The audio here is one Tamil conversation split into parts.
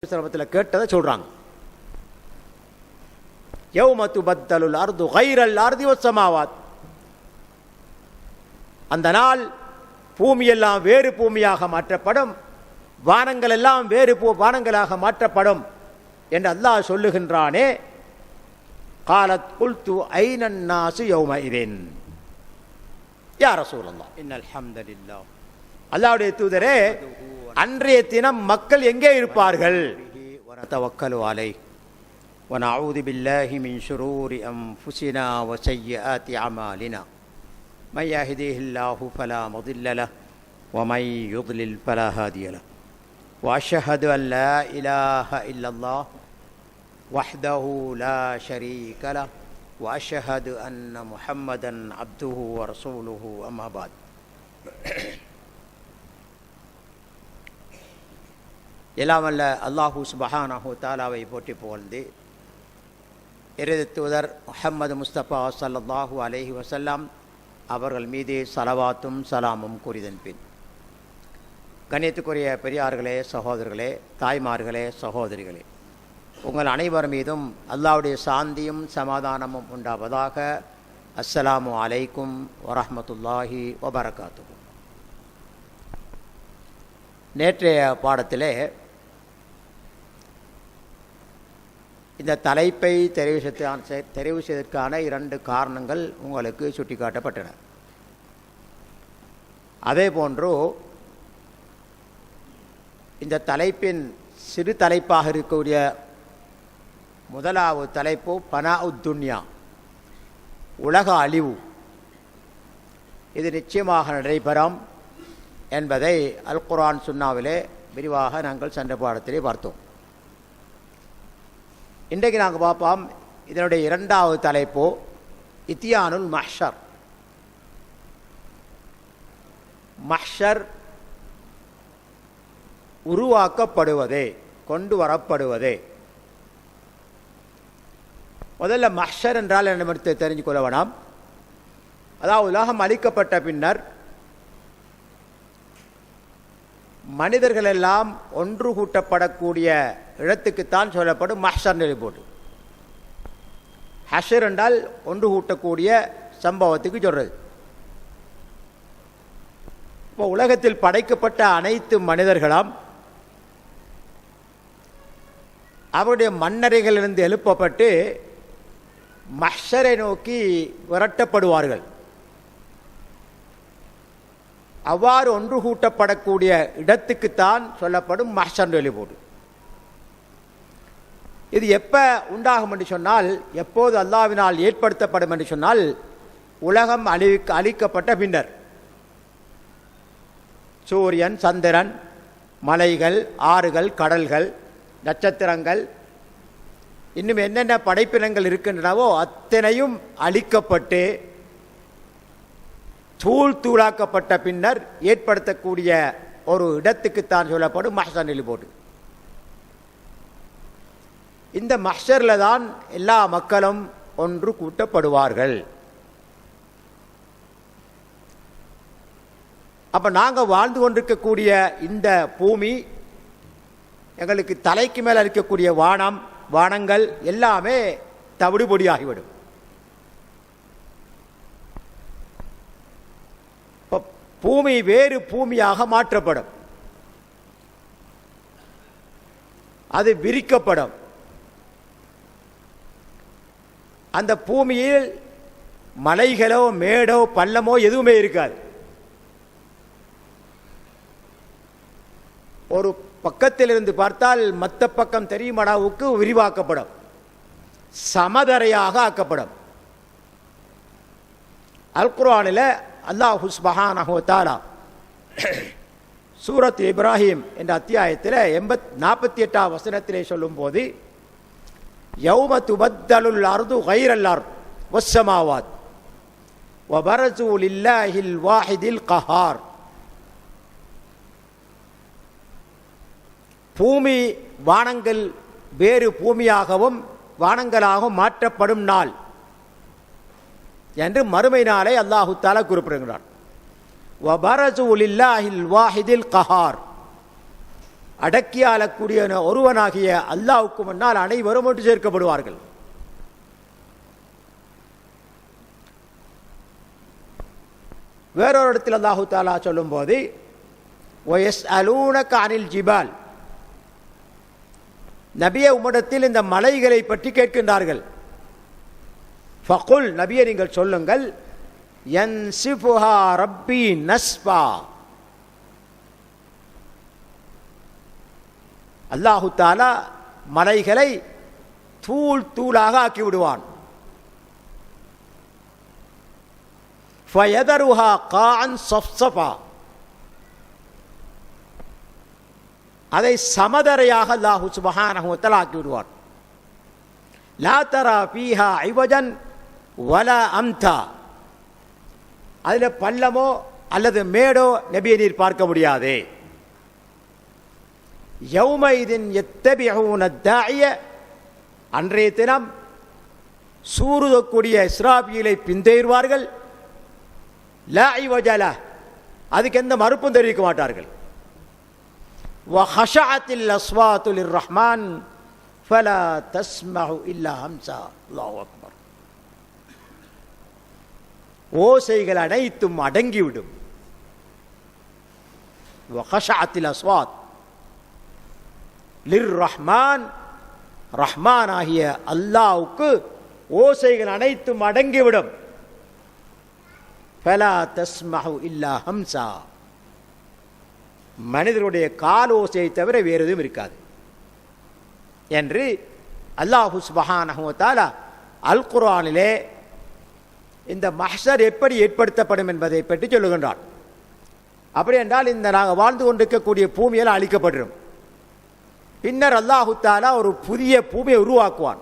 சிரமத்தில் கேட்டதை சொல்றாங்க. யௌம துபத்தலுல் அர்து கைரல் அர்தி வஸ்ஸமாவாத். அந்த நாள் பூமியெல்லாம் வேறு பூமியாக மாற்றப்படும், வானங்கள் எல்லாம் வேறு வானங்களாக மாற்றப்படும் என்று அல்லாஹ் சொல்லுகின்றானே. காலத் குல்து ஐனன் நாசு யௌமஇதின் யா ரசூலல்லாஹ் இன்னல் ஹம்தலில்லாஹ். அல்லாஹ்வுடைய தூதரே, அன்றைய தினம் மக்கள் எங்கே இருப்பார்கள்? வனதவக்கலு அலைஹ் வனஊது பில்லாஹி மின் ஷுரூரி அன்ஃபுஸினா வஸய்யிஆத்தி அமாலினா மன் யஹ்திஹில்லாஹு ஃபலா முضில்ல லஹு வமன் யுض்லில் ஃபலா ஹாதிய லஹு வஅஷ்ஹது அன் லா இலாஹா இல்லல்லாஹ் வஹ்தஹு லா ஷரீக லஹு வஅஷ்ஹது அன்ன முஹம்மதன் அப்துஹு வரசூலுஹு அம்மா பாத். எல்லாம் வல்ல அல்லாஹு சுப்ஹானஹு தஆலாவை போற்றி புகழ்ந்து, இறுதி தூதர் முஹம்மது முஸ்தபா ஸல்லல்லாஹு அலைஹி வஸல்லம் அவர்கள் மீது ஸலவாத்தும் சலாமும் கூறிதன் பின், கண்ணியத்துக்குரிய பெரியார்களே, சகோதரர்களே, தாய்மார்களே, சகோதரிகளே, உங்கள் அனைவர் மீதும் அல்லாஹ்வுடைய சாந்தியும் சமாதானமும் உண்டாவதாக. அஸ்ஸலாமு அலைக்கும் வரஹ்மத்துல்லாஹி வபரகாத்துஹு. நேற்றைய பாடத்திலே இந்த தலைப்பை தெரிவு செய்வதற்கான 2 காரணங்கள் உங்களுக்கு சுட்டிக்காட்டப்பட்டன. அதே போன்று இந்த தலைப்பின் சிறு தலைப்பாக இருக்கக்கூடிய முதலாவது தலைப்பு பனாஉத் துன்யா, உலக அழிவு. இது நிச்சயமாக நடைபெறும் என்பதை அல் குர்ஆன் சுன்னாவிலே விரிவாக நாங்கள் சென்ற பாடத்திலே பார்த்தோம். இன்றைக்கு நாங்கள் பார்ப்போம் இதனுடைய 2வது தலைப்பு இத்தியானுல் மஹ்ஷர். மஹ்ஷர் உருவாக்கப்படுவதே, கொண்டு வரப்படுவதே. முதல்ல மஹ்ஷர் என்றால் என்ன தெரிஞ்சு கொள்ள வேண்டாம். அதாவது உலகம் அழிக்கப்பட்ட பின்னர் மனிதர்கள் எல்லாம் ஒன்று கூட்டப்படக்கூடிய இடத்துக்குத்தான் சொல்லப்படும் மஹ்ஷர் நிலைப்போடு. ஹஷர் என்றால் ஒன்று கூட்டக்கூடிய சம்பவத்துக்கு சொல்றது. இப்போ உலகத்தில் படைக்கப்பட்ட அனைத்து மனிதர்களும் அவருடைய மண்ணறைகளிலிருந்து எழுப்பப்பட்டு மஹ்ஷரை நோக்கி விரட்டப்படுவார்கள். அவ்வாறு ஒன்று கூட்டப்படக்கூடிய இடத்துக்குத்தான் சொல்லப்படும் மஹ்ஷர் நிலைப்போடு. இது எப்போ உண்டாகும் என்று சொன்னால், எப்போது அல்லாஹ்வினால் ஏற்படுத்தப்படும் என்று சொன்னால், உலகம் அழிக்கப்பட்ட பின்னர். சூரியன், சந்திரன், மலைகள், ஆறுகள், கடல்கள், நட்சத்திரங்கள், இன்னும் என்னென்ன படைப்பினங்கள் இருக்கின்றனவோ அத்தனையும் அழிக்கப்பட்டு தூளாக்கப்பட்ட பின்னர் ஏற்படுத்தக்கூடிய ஒரு இடத்துக்குத்தான் சொல்லப்படும் மஹ்ஷர் நிலைப்போடு. இந்த மஹ்ஷரில் தான் எல்லா மக்களும் ஒன்று கூட்டப்படுவார்கள். அப்போ நாங்கள் வாழ்ந்து கொண்டிருக்கக்கூடிய இந்த பூமி, எங்களுக்கு தலைக்கு மேலே இருக்கக்கூடிய வானங்கள் எல்லாமே தவிடுபொடியாகிவிடும். இப்போ பூமி வேறு பூமியாக மாற்றப்படும், அது விரிக்கப்படும். அந்த பூமியில் மலைகளோ மேடோ பள்ளமோ எதுவுமே இருக்காது. ஒரு பக்கத்தில் இருந்து பார்த்தால் மற்ற பக்கம் தெரியும் அளவுக்கு விரிவாக்கப்படும், சமதரையாக ஆக்கப்படும். அல் குர்ஆனில் அல்லாஹ் சுப்ஹானஹு வ தஆலா சூரத் இப்ராஹிம் என்ற அத்தியாயத்தில் 48ஆம் வசனத்திலே சொல்லும் போது, யௌம துபத்தலுல் அர்து கைரல் அர்த் வஸ்ஸமாவாத் வபரஸு லில்லாஹில் வாஹிதில் கஹார். பூமி வானங்கள் வேறு பூமியாகவும் வானங்களாகவும் மாற்றப்படும் நாள் என்று மறுமை நாளை அல்லாஹு தஆலா குறிப்பிடுகிறார். வபரஸு லில்லாஹில் வாஹிதில் கஹார். அடக்கி ஆளக்கூடிய ஒருவனாகிய அல்லாஹ்வுக்கு முன்னால் அனைவரும் ஒன்று சேர்க்கப்படுவார்கள். வேறொரு இடத்தில் அல்லாஹு தஆலா சொல்லும்போது வயஸ்அலூனக அனில் ஜிபால், நபியே உம்மிடத்தில் இந்த மலைகளை பற்றி கேட்கின்றார்கள். ஃபகுல், நபியே நீங்கள் சொல்லுங்கள், யன்சிஃபுஹா ரப்பி நஸ்பா, அல்லாஹு தஆலா மலைகளை தூள் தூளாக ஆக்கி விடுவான். ஃபயதருஹா காஅன் ஸஃப்ஸஃபா, அதை சமதரையாக அல்லாஹு சுப்ஹானஹு வ தஆலா ஆக்கி விடுவான். லா தரா ஃபீஹா ஐவஜன் வலா அம்தா, அதில் பள்ளமோ அல்லது மேடோ நபியை நீர் பார்க்க முடியாது. யௌமைதின் யத்தபிஊன தாஇய, அன்றைய தினம் சூருதக்கூடிய இஸ்ராபீலை பின்தொடர்வார்கள். லா ஐவஜல, அதுக்கு எந்த மறுப்பும் தெரிவிக்க மாட்டார்கள். வஹஷஅத்தில் அஸ்வாத்து லிர்ரஹ்மான் ஃபலா தஸ்மஉ இல்லா ஹம்ஸா. அல்லாஹு அக்பர். ஓசைகள் அனைத்தும் அடங்கிவிடும். வஹஷஅத்தில் அஸ்வாத் லிர்ரஹ்மான், ரஹ்மான் ஆகிய அல்லாஹ்வுக்கு ஓசைகள் அனைத்தும் அடங்கிவிடும். ஃபலா தஸ்மஉ இல்லா ஹம்ஸா, மனிதனுடைய கால் ஓசையை தவிர வேறு எதுவும் இருக்காது என்று அல்லாஹு சுப்ஹானஹு வ தஆலா அல் குர்ஆனிலே இந்த மஹ்ஷர் எப்படி ஏற்படுத்தப்படும் என்பதை பற்றி சொல்லுகின்றான். அப்படி என்றால் இந்த நாங்கள் வாழ்ந்து கொண்டிருக்கக்கூடிய பூமியெல்லாம் அழிக்கப்படும். பின்னர் அல்லாஹு தஆலா ஒரு புதிய பூமியை உருவாக்குவான்.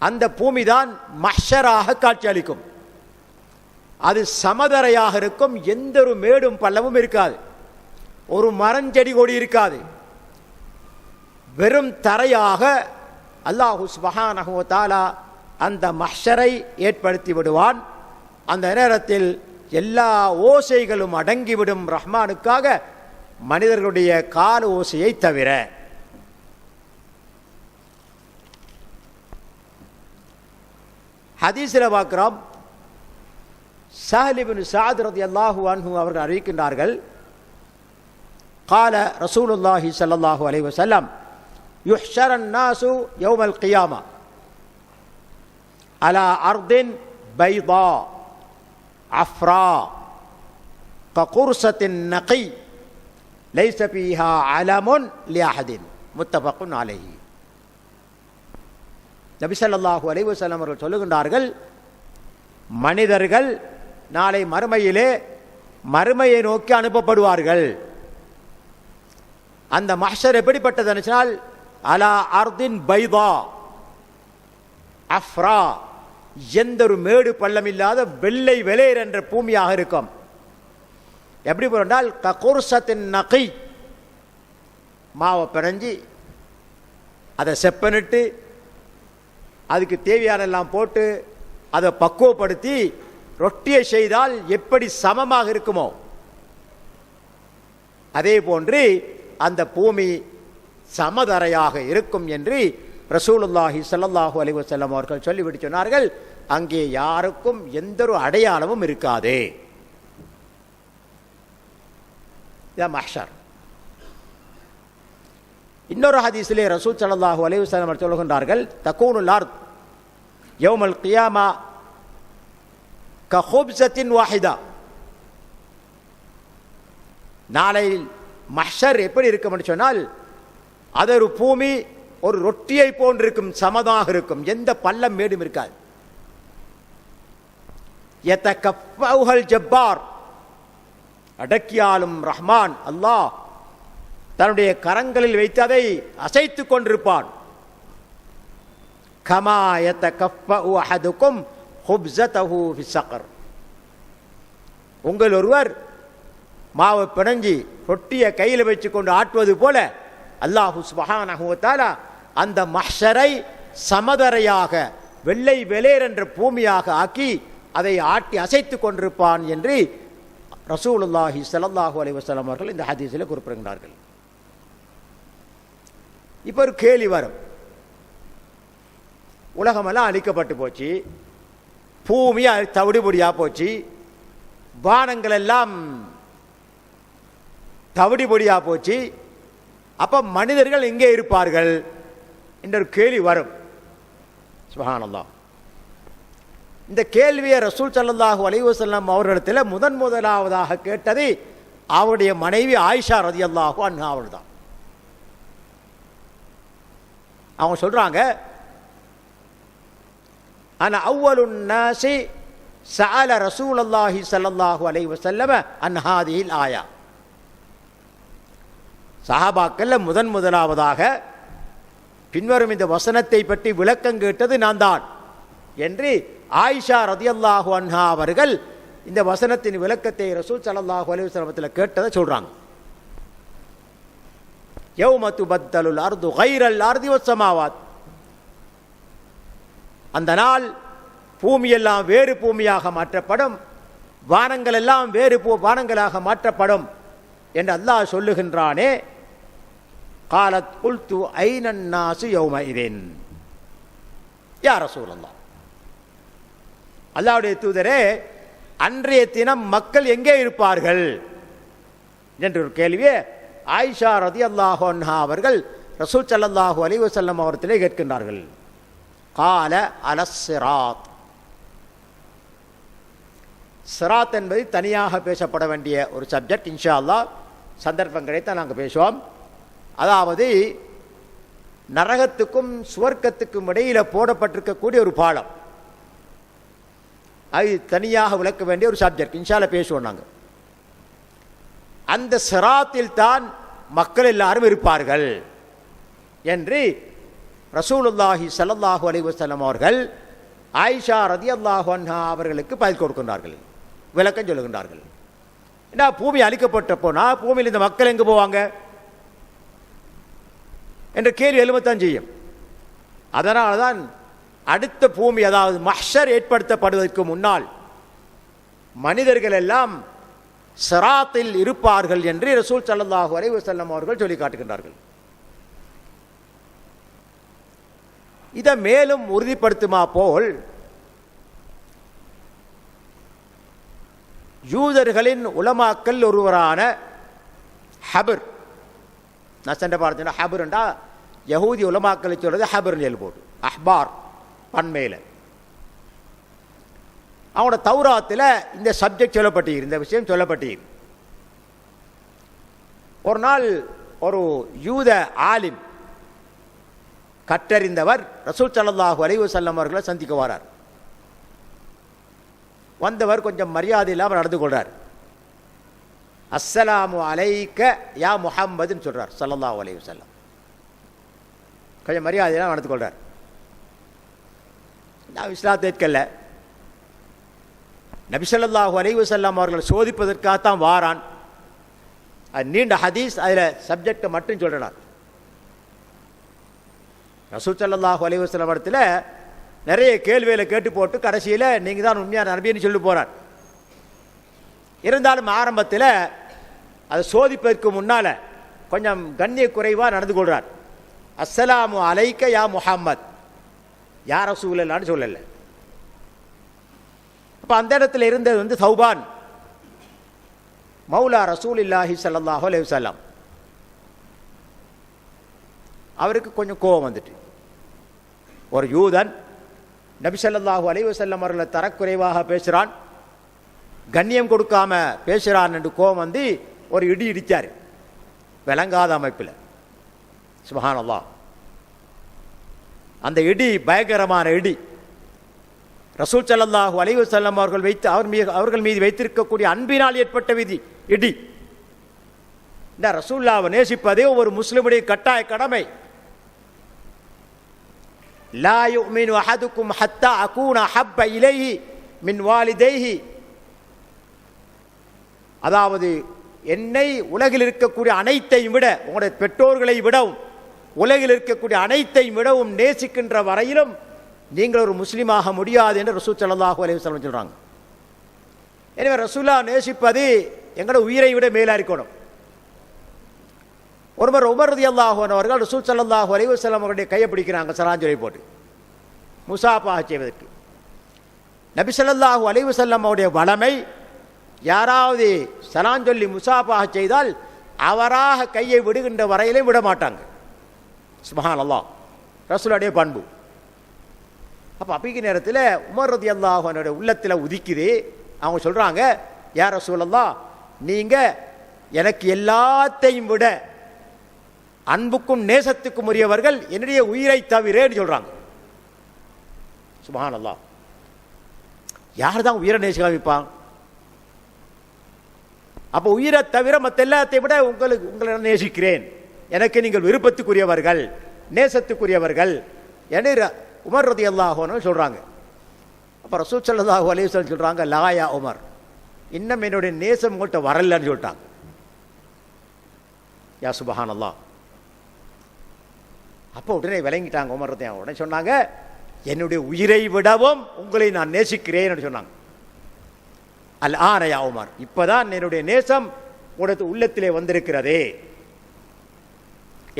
அந்த பூமி தான் மஹ்ஷராக காட்சியளிக்கும். அது சமதரையாக இருக்கும். எந்த ஒரு மேடும் பள்ளமும் இருக்காது. ஒரு மரஞ்செடி கொடி இருக்காது. வெறும் தரையாக அல்லாஹு சுப்ஹானஹு வ தஆலா அந்த மஹ்ஷரை ஏற்படுத்தி விடுவான். அந்த நேரத்தில் எல்லா ஓசைகளும் அடங்கிவிடும் ரஹ்மானுக்காக, மனிதர்களுடைய கால ஓசையை தவிர. ஹதீஸில் பார்க்கிறோம், சஹல் இப்னு சஅத் ரலியல்லாஹு அன்ஹு அவர்கள் அறிவிக்கின்றார்கள், قال رسول الله صلى الله عليه وسلم يحشر الناس يوم القيامة على أرض بيضاء عفراء كقرصة النقي ليس فيها علم لأحد متفق عليه. நபி ஸல்லல்லாஹு அலைஹி வஸல்லம் அவர்கள் சொல்லுகின்றார்கள், மனிதர்கள் நாளை மறுமையை நோக்கி அனுப்பப்படுவார்கள். அந்த மஹ்ஷர் எப்படிப்பட்டது என்றால், அலா அர்தின் பைதா அஃப்ரா, எந்த ஒரு மேடு பள்ளம் இல்லாத வெள்ளை வெளேர் என்ற பூமியாக இருக்கும். எப்படி போனால் ககுர்சத்தின் நகை, மாவை பிணைஞ்சி அதை செப்பனிட்டு அதுக்கு தேவையான எல்லாம் போட்டு அதை பக்குவப்படுத்தி ரொட்டியை செய்தால் எப்படி சமமாக இருக்குமோ அதே போன்று அந்த பூமி சமதரையாக இருக்கும் என்று ரசூலுல்லாஹி ஸல்லல்லாஹு அலைஹி வஸல்லம் அவர்கள் சொல்லிவிட்டு சொன்னார்கள். அங்கே யாருக்கும் எந்த ஒரு அடையாளமும் இருக்காது. மஹ்ஷர். இன்னொரு ஹதீஸிலே ரசூல் ஸல்லல்லாஹு அலைஹி வஸல்லம் அவர்கள் சொல்லுகின்றார்கள், தகூனுல் அர்த் யௌமல் கியாமா கஹுப்ஸத்தின் வாஹிதா. நாளை மஹ்ஷர் எப்படி இருக்கும் என்று சொன்னால், அது ஒரு பூமி ஒரு ரொட்டியை போன்றிருக்கும், சமதாக இருக்கும், எந்த பள்ளம் மேடும் இருக்காது. யதகஃபவுல் ஜப்பார், அடக்கியாலும் ரஹ்மான் அல்லாஹ் தன்னுடைய கரங்களில் வைத்து அதை அசைத்துக் கொண்டிருப்பான். கமா யதகஃபஉ அஹதுக்கும் ஹுப்ஸதஹு ஃபிஸ்ஸக்ர், உங்கள் ஒருவர் மாவை பிணைஞ்சி ரொட்டியை கையில் வச்சு கொண்டு ஆட்டுவது போல அல்லாஹு சுப்ஹானஹு வ தஆலா அந்த மஹ்ஷரை சமதரையாக வெள்ளை வெளேர் என்ற பூமியாக ஆக்கி அதை ஆட்டி அசைத்துக் கொண்டிருப்பான் என்று ரசூலுல்லாஹி ஸல்லல்லாஹு அலைஹி வஸல்லம் அவர்கள் இந்த ஹதீஸில் குறிப்பிடுகிறார்கள். இப்போ ஒரு கேள்வி வரும், உலகமெல்லாம் அழிக்கப்பட்டு போச்சு, பூமி தவிடுபொடியா போச்சு, வானங்கள் எல்லாம் தவிடுபொடியா போச்சு, அப்ப மனிதர்கள் எங்கே இருப்பார்கள் என்ற ஒரு கேள்வி வரும். சுப்ஹானல்லாஹ். இந்த கேள்வியை ரசூல் ஸல்லல்லாஹு அலைஹி வஸல்லம் அவர்களிடத்தில் முதலாவதாக கேட்டது அவருடைய மனைவி ஆயிஷா ரலியல்லாஹு அன்ஹா அவர்கள் தான். அவங்க சொல்றாங்க, அன அவ்வலுன் நாஸி சஅல ரசூலுல்லாஹி ஸல்லல்லாஹு அலைஹி வஸல்லம் அன் ஹாதிஹில் ஆயா. சஹாபாக்கள்ல முதலாவதாக பின்வரும் இந்த வசனத்தை பற்றி விளக்கம் கேட்டது நான் தான் என்று ஆயிஷா ரலியல்லாஹு அன்ஹா அவர்கள் இந்த வசனத்தின் விளக்கத்தை ரசூல் ஸல்லல்லாஹு அலைஹி வஸல்லம் கேட்டதை சொல்றாங்க. யௌம துபத்தலுல் அர்து கைரல் அர்தி வஸ்ஸமாவாத். அந்த நாள் பூமியெல்லாம் வேறு பூமியாக மாற்றப்படும், வானங்கள் எல்லாம் வேறு வானங்களாக மாற்றப்படும் என்று அல்லாஹ் சொல்லுகின்றானே. காலத் குல்து ஐனன் நாசு யௌமஇதின் யா ரசூலல்லாஹ். அல்லாஹ்வுடைய தூதரே, அன்றைய தினம் மக்கள் எங்கே இருப்பார்கள் என்ற ஒரு கேள்வியை ஆயிஷா ரலியல்லாஹு அன்ஹா அவர்கள் ரசூல் ஸல்லல்லாஹு அலைஹி வஸல்லம் அவர்களிடத்திலே கேட்கின்றார்கள். கால அலஸ்ஸிராத். சிராத் என்பது தனியாக பேசப்பட வேண்டிய ஒரு சப்ஜெக்ட். இன்ஷா அல்லாஹ் சந்தர்ப்பம் கிடைத்தால் நாங்கள் பேசுவோம். அதாவது நரகத்துக்கும் சுவர்க்கத்துக்கும் இடையில போடப்பட்டிருக்கக்கூடிய ஒரு பாலம், அது தனியாக விளக்க வேண்டிய ஒரு சப்ஜெக்ட். இன்ஷா அல்லாஹ் பேசுவோம் நாங்கள். அந்த சிராத்தில் தான் மக்கள் எல்லாரும் இருப்பார்கள் என்று ரசூலுல்லாஹி ஸல்லல்லாஹு அலைஹி வஸல்லம் அவர்கள் ஆயிஷா ரலியல்லாஹு அன்ஹா அவர்களுக்கு பதில் கொடுக்கின்றார்கள், விளக்கம் சொல்லுகின்றார்கள். ஏன்னா பூமி அழிக்கப்பட்ட போனா பூமியில் இந்த மக்கள் எங்கே போவாங்க என்ற கேள்வி எழுமத்தான் செய்யும். அதனால தான் அடுத்த பூமி, அதாவது மஹ்ஷர் ஏற்படுத்தப்படுவதற்கு முன்னால் மனிதர்கள் எல்லாம் சிராத்தில் இருப்பார்கள் என்று ரசூல் ஸல்லல்லாஹு அலைஹி வஸல்லம் அவர்கள் சொல்லி காட்டுகின்றார்கள். இதை மேலும் உறுதிப்படுத்துமா போல் யூதர்களின் உலமாக்கள் ஒருவரான ஹபர், நான் சென்ற பார்த்தீங்கன்னா ஹபர்ண்டா யஹூதி உலமாக்களை சொல்றது ஹபர் போட்டு அஹ்பார் பன்மையில். அவனோட தௌராத்தில் இந்த சப்ஜெக்ட் சொல்லப்பட்டு, இந்த விஷயம் சொல்லப்பட்டு. ஒரு நாள் ஒரு யூத ஆலிம், கற்றறிந்தவர் ரசூல் ஸல்லல்லாஹு அலைஹி வஸல்லம் அவர்களை சந்திக்க வரார். வந்தவர் கொஞ்சம் மரியாதை இல்லாமல் நடந்து கொள்றார். அஸ்ஸலாமு அலைக்க யா முஹம்மதுன்னு சொல்றார் ஸல்லல்லாஹு அலைஹி வஸல்லம். கொஞ்சம் மரியாதை இல்லாமல் நடந்து கொள்றார். நான் இஸ்லாத்தை ஏற்கல்ல, நபி ஸல்லல்லாஹு அலைஹி வஸல்லம் அவர்களை சோதிப்பதற்காகத்தான் வாரான். அது நீண்ட ஹதீஸ், அதில் சப்ஜெக்டை மட்டும் சொல்றார். ரசூல் ஸல்லல்லாஹு அலைஹி வஸல்லம் இடத்துல நிறைய கேள்விகளை கேட்டு போட்டு கடைசியில் நீங்கள் தான் உண்மையான நபின்னு சொல்லி போகிறார். இருந்தாலும் ஆரம்பத்தில் அதை சோதிப்பதற்கு முன்னால் கொஞ்சம் கண்ணிய குறைவாக நடந்து கொள்கிறார். அஸ்ஸலாமு அலைக்க யா முஹம்மத், யா ரசூலல்லான்னு சொல்லலை. அப்போ அந்த இடத்துல இருந்தது வந்து சௌபான் மௌலா ரசூலில்லாஹி ஸல்லல்லாஹு அலைஹி வஸல்லம். அவருக்கு கொஞ்சம் கோபம் வந்துட்டு, ஒரு யூதன் நபி ஸல்லல்லாஹு அலைஹி வஸல்லம் அவர்களை தரக்குறைவாக பேசுகிறான், கண்ணியம் கொடுக்காம பேசுகிறான் என்று கோபம் வந்து ஒரு இடி இடித்தார், விளங்காத அமைப்பில். சுப்ஹானல்லாஹ். அந்த இடி பயங்கரமான இடி. ரசூல் ஸல்லல்லாஹு அலைஹி வஸல்லம் அவர்கள் மீது வைத்திருக்கக்கூடிய அன்பினால் ஏற்பட்ட இடி. இந்த ரசூலுல்லாஹ்வை நேசிப்பதே ஒரு முஸ்லிமுடைய கட்டாய கடமை. லா யுமினு அஹதுக்கும் ஹத்தா அகூன ஹப்ப இலைஹி மின் வாலிதைஹி. அதாவது என்னை உலகில் இருக்கக்கூடிய அனைத்தையும் விட, உங்களுடைய பெற்றோர்களை விடவும் உலகில் இருக்கக்கூடிய அனைத்தையும் விடவும் நேசிக்கின்ற வரையிலும் நீங்கள் ஒரு முஸ்லீமாக முடியாது என்று ரசூல் ஸல்லல்லாஹு அலைஹி வஸல்லம் சொல்றாங்க. எனவே ரசூலுல்லாஹ் நேசிப்பது எங்களோட உயிரை விட மேலா இருக்கணும். ஒருவர் உமர் ரலியல்லாஹு அன்ஹு அவர்கள் ரசூல் ஸல்லல்லாஹு அலைஹி வஸல்லம் அவருடைய கையை பிடிக்கிறாங்க சலாஞ்சொலி போட்டு முசாஃபஹா செய்வதற்கு. நபி ஸல்லல்லாஹு அலைஹி வஸல்லம் அவருடைய வளமை, யாராவது சலாஞ்சொல்லி முசாஃபஹா செய்தால் அவராக கையை விடுகின்ற வரையிலே விட மாட்டாங்க. சுப்ஹானல்லாஹ், ரசூலுடைய பண்பு. அப்போ அப்பிக்கு நேரத்தில் உமர் ரலியல்லாஹு அன்ஹுடைய உள்ளத்தில் உதிக்குது. அவங்க சொல்கிறாங்க, யா ரசூலல்லாஹ், நீங்கள் எனக்கு எல்லாத்தையும் விட அன்புக்கும் நேசத்துக்கும் உரியவர்கள், என்னுடைய உயிரை தவிரேன்னு சொல்கிறாங்க. சுப்ஹானல்லாஹ், யார் தான் உயிரை நேசிக்க வைப்பான்? அப்போ உயிரை தவிர மற்ற எல்லாத்தையும் விட உங்களை நேசிக்கிறேன், எனக்கு நீங்கள் விருப்பத்துக்குரியவர்கள், நேசத்துக்குரியவர்கள் என்று உமர் ரலியல்லாஹு அன்ஹு சொல்கிறாங்க. அப்போ ரசூல் ஸல்லல்லாஹு அலைஹி வஸல்லம் சொல்கிறாங்க, லா யா உமர், இன்னும் என்னுடைய நேசம் உங்கள்கிட்ட வரலன்னு சொல்லிட்டாங்க. யா சுப்ஹானல்லாஹ். அப்போ உடனே விளங்கிட்டாங்க உமர் ரலியல்லாஹு அன்ஹு. உடனே சொன்னாங்க, என்னுடைய உயிரை விடவும் உங்களை நான் நேசிக்கிறேன் சொன்னாங்க. அல் ஆன யா உமர், இப்போதான் என்னுடைய நேசம் உங்களது உள்ளத்திலே வந்திருக்கிறதே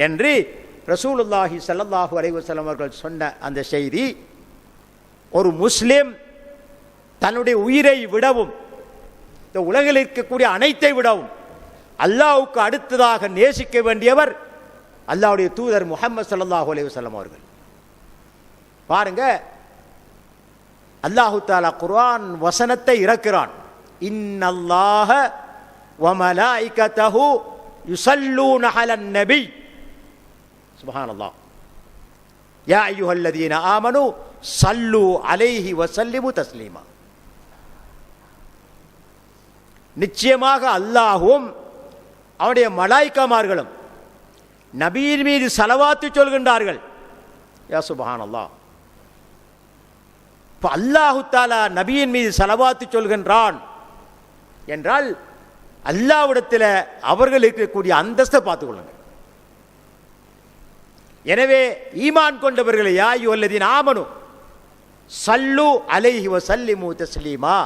என்று ரசூலுல்லாஹி ஸல்லல்லாஹு அலைஹி வஸல்லம் அவர்கள் சொன்ன அந்த செய்தி, ஒரு முஸ்லிம் தன்னுடைய உயிரை விடவும், இந்த உலகில் இருக்கக்கூடிய அனைத்தை விடவும் அல்லாஹ்வுக்கு அடுத்ததாக நேசிக்க வேண்டியவர் அல்லாஹ்வுடைய தூதர் முஹம்மது ஸல்லல்லாஹு அலைஹி வஸல்லம் அவர்கள். பாருங்க, அல்லாஹு தஆலா குர்ஆன் வசனத்தை இறக்குறான். இன்னல்லாஹ வ மலாயிகத்தஹு யுஸல்லூன அலன் நபி. சுப்ஹானல்லாஹ். யா அய்யுஹல்லதீன ஆமனு ஸல்லு அலைஹி வ ஸல்லிமு தஸ்லீமா. நிச்சயமாக அல்லாஹ்வும் அவருடைய மலாயிக்காமார்களும் நபியின் மீது ஸலவாத்து சொல்கின்றார்கள். யா சுப்ஹானல்லாஹ். இப்போ அல்லாஹு தஆலா நபியின் மீது ஸலவாத்து சொல்கின்றான் என்றால் அல்லாஹ்விடத்தில் அவர்கள் இருக்கக்கூடிய அந்தஸ்தை பார்த்துக்கொள்ளுங்க. எனவே ஈமான் கொண்டவர்களை, யா அய்யுஹல்லதீன ஆமனு ஸல்லு அலைஹி வ ஸல்லிமு தஸ்லீமா,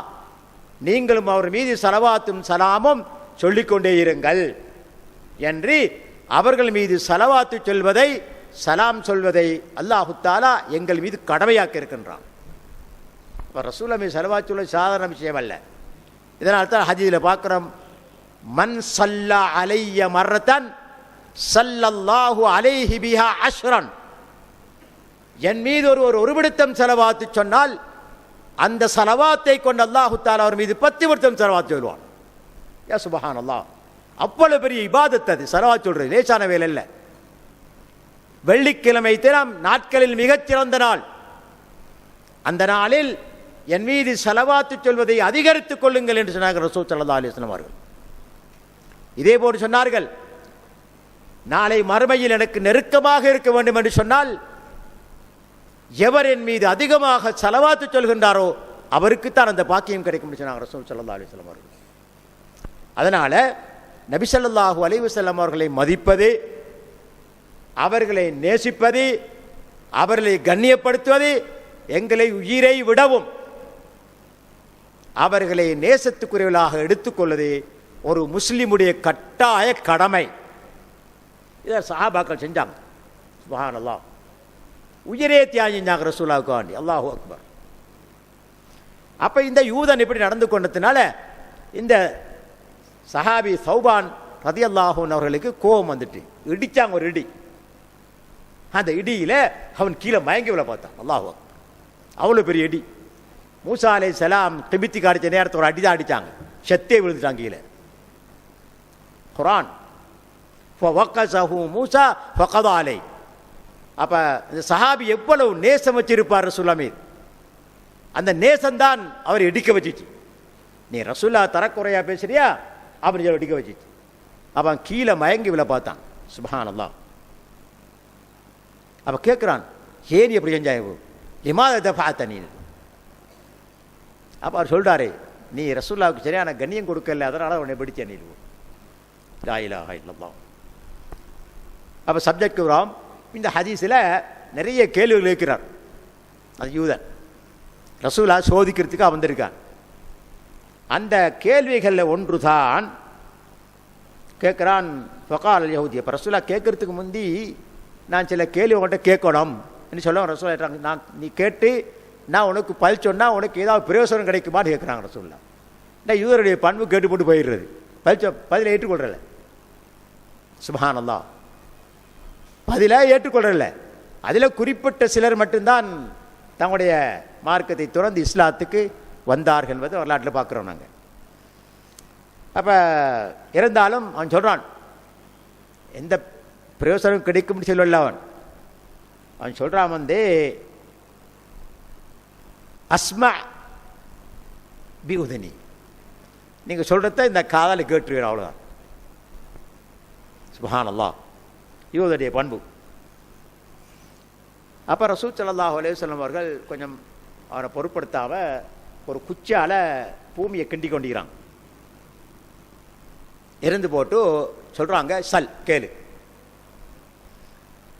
நீங்களும் அவர் மீது ஸலவாத்தும் ஸலாமும் சொல்லிக்கொண்டே இருங்கள் என்று அவர்கள் மீது ஸலவாத்து சொல்வதை, சலாம் சொல்வதை அல்லாஹு தஆலா எங்கள் மீது கடமையாக்க இருக்கின்றான். இப்போ ரசூல் மீது ஸலவாத்து சொல்வது சாதாரண விஷயம் அல்ல. இதனால் தான் ஹதீஸில் பார்க்குறோம், மன் ஸல்லா அலைய மர்ரத்தன் ஸல்லல்லாஹு அலைஹி பிஹா அஷ்ரன். என் மீது ஒரு விடுத்தம் ஸலவாத்து சொன்னால் அந்த ஸலவாத்தை கொண்டு அல்லாஹு தஆலா அவர் மீது 10 விடுத்தம் ஸலவாத்து சொல்வான். யா சுப்ஹானல்லாஹ், அவ்வளவு பெரிய இபாதத் அது. ஸலவாத்து சொல்றது லேசான வேலை இல்லை. வெள்ளிக்கிழமை தினம் நாட்களில் மிகச்சிறந்த நாள். அந்த நாளில் என் மீது ஸலவாத்து சொல்வதை அதிகரித்துக் கொள்ளுங்கள் என்று சொன்னார்கள் ரசூல் ஸல்லல்லாஹு அலைஹி வஸல்லம் அவர்கள். இதே போன்று சொன்னார்கள், நாளை மறுமையில் எனக்கு நெருக்கமாக இருக்க வேண்டும் என்று சொன்னால் எவர் என் மீது அதிகமாக ஸலவாத்து சொல்கின்றாரோ அவருக்குத்தான் அந்த பாக்கியம் கிடைக்கும் என்று சொன்னாங்க ரசூல் ஸல்லல்லாஹு அலைஹி வஸல்லம் அவர்கள். அதனால நபி ஸல்லல்லாஹு அலைஹி வஸல்லம் அவர்களை மதிப்பது, அவர்களை நேசிப்பது, அவர்களை கண்ணியப்படுத்துவது, எங்களை உயிரை விடவும் அவர்களை நேசத்துக்குரியவர்களாக எடுத்துக்கொள்வது ஒரு முஸ்லிமுடைய கட்டாய கடமை. இதை சஹாபாக்கள் செஞ்சாங்க. சுப்ஹானல்லாஹ், உயிரே தியாகம் செஞ்சாங்க ரசூலுல்லாஹ்வுக்கு வேண்டி. அல்லாஹு அக்பர். அப்போ இந்த யூதன் இப்படி நடந்து கொண்டதுனால இந்த சஹாபி சௌபான் ரலியல்லாஹு அன்ஹு அவர்களுக்கு கோபம் வந்துட்டு இடிச்சாங்க ஒரு இடி. அந்த இடியில் அவன் கீழே மயங்கி விழ பார்த்தான். அல்லாஹு அக்பர், அவ்வளோ பெரிய இடி. மூசா அலைஹிஸ்ஸலாம் கிபித்தி காடிச்ச நேரத்தை ஒரு அடிதான் அடித்தாங்க, செத்தே விழுந்துட்டாங்க கீழே. குர்ஆன் ஃபவக்கஸஹு மூசா ஃபகதா அலைஹி. அப்போ இந்த சஹாபி எவ்வளவு நேசம் வச்சிருப்பார் ரசூலுல்லாஹ் மீது, அந்த நேசம்தான் அவர் இடிக்க வச்சிச்சு. நீ ரசூலுல்லாஹ் தரக்குறையா பேசுறியா அப்படின்னு சொல்லி இடிக்க வச்சிச்சு. அவன் கீழே மயங்கி விழ பார்த்தான். சுப்ஹானல்லாஹ். அப்போ கேட்குறான், ஏன் எப்படி செஞ்சாய் லிமாத தஃபஅத நீ? அப்போ அவர் சொல்கிறாரு, நீ ரசூலுல்லாஹ்வுக்கு சரியான கண்ணியம் கொடுக்கல, அதனால் உன்னை பிடிச்ச நீ. லா இலாஹா இல்லல்லாஹ். அப்போ சப்ஜெக்ட் வரோம். இந்த ஹதீஸில் நிறைய கேள்விகள் இருக்கிறார். அது யூதன் ரசூலுல்லாஹ் சோதிக்கிறதுக்காக வந்திருக்கான். அந்த கேள்விகளில் ஒன்று தான் கேட்குறான். ஃபகால் அல் யஹூதி, இப்போ ரசூலா கேட்கறதுக்கு முந்தி நான் சில கேள்வி உங்கள்கிட்ட கேட்கணும் என்று சொல்ல ரசூலா கேட்டாங்க. நான் நீ கேட்டு நான் உனக்கு பதில் சொன்னால் உனக்கு ஏதாவது பிரயோசனம் கிடைக்குமான்னு கேட்குறாங்க ரசூலா. நான் யூதருடைய பண்பு கேட்டு போட்டு போயிடுறது, பதிலை ஏற்றுக்கொள்றல. சுப்ஹானல்லாஹ், பதிலை ஏற்றுக்கொள்றல. அதில் குறிப்பிட்ட சிலர் மட்டும்தான் தங்களுடைய மார்க்கத்தை துறந்து இஸ்லாத்துக்கு வந்தார்கள் என்பதை வரலாற்றில் பார்க்குறோம் நாங்கள். அப்போ இருந்தாலும் அவன் சொல்கிறான், எந்த பிரயோசனம் கிடைக்கும்னு சொல்லல. அவன் சொல்கிறான் வந்து அஸ்மா பி உதனி, நீங்கள் சொல்கிறத இந்த காதால் கேட்டுருவேன், அவ்வளோதான். சுப்ஹானல்லாஹ், யூதருடைய பண்பு. அப்போ ரசூல் ஸல்லல்லாஹு அலைஹி வஸல்லம் அவர்கள் கொஞ்சம் அவரை பொருட்படுத்தாமல் ஒரு குச்சியால் பூமியை கிண்டி கொண்டிருக்கிறாங்க. இருந்து போட்டு சொல்கிறாங்க, சல் கேளு.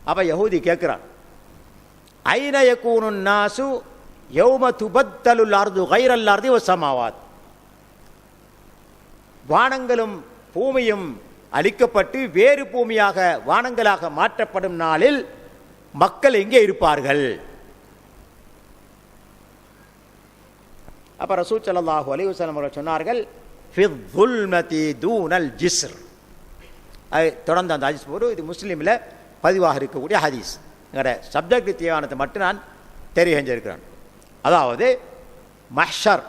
அப்போ யஹூதி கேட்குறான், ஐன யகூனு நாசு யௌம துபத்தலுல் அர்து கைரல் அர்தி வஸ்ஸமாவாத், வானங்களும் பூமியும் அழிக்கப்பட்டு வேறு பூமியாக வானங்களாக மாற்றப்படும் நாளில் மக்கள் எங்கே இருப்பார்கள்? அப்ப ரசூல் ஸல்லல்லாஹு அலைஹி வஸல்லம் அவர்கள் சொன்னார்கள், ஃபில் ظுல்மதி தூனல் ஜிஸ்ர். தொடர்ந்து அந்த ஹதீஸ் போது இது முஸ்லீமில் பதிவாக இருக்கக்கூடிய ஹதீஸ். எங்களோட சப்ஜெக்ட் தேவையானதை மட்டும் நான் தெரிவிச்சிருக்கிறேன். அதாவது மஹ்ஷர்